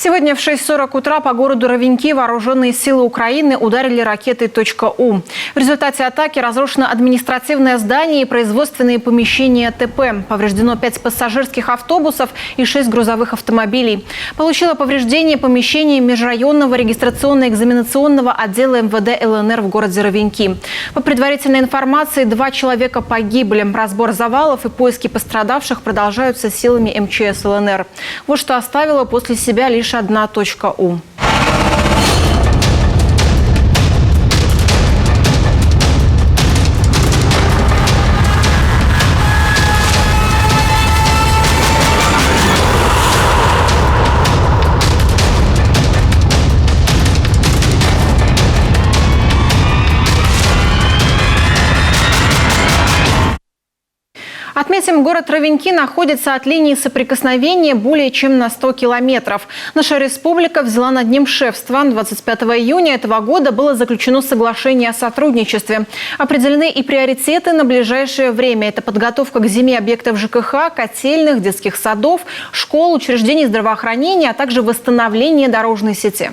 Сегодня в 6:40 утра по городу Ровеньки вооруженные силы Украины ударили ракетой .У. В результате атаки разрушено административное здание и производственные помещения ТП. Повреждено 5 пассажирских автобусов и 6 грузовых автомобилей. Получило повреждение помещение межрайонного регистрационно-экзаменационного отдела МВД ЛНР в городе Ровеньки. По предварительной информации, 2 человека погибли. Разбор завалов и поиски пострадавших продолжаются силами МЧС ЛНР. Вот что оставила после себя лишь одна .У. Отметим, город Ровеньки находится от линии соприкосновения более чем на 100 километров. Наша республика взяла над ним шефство. 25 июня этого года было заключено соглашение о сотрудничестве. Определены и приоритеты на ближайшее время. Это подготовка к зиме объектов ЖКХ, котельных, детских садов, школ, учреждений здравоохранения, а также восстановление дорожной сети.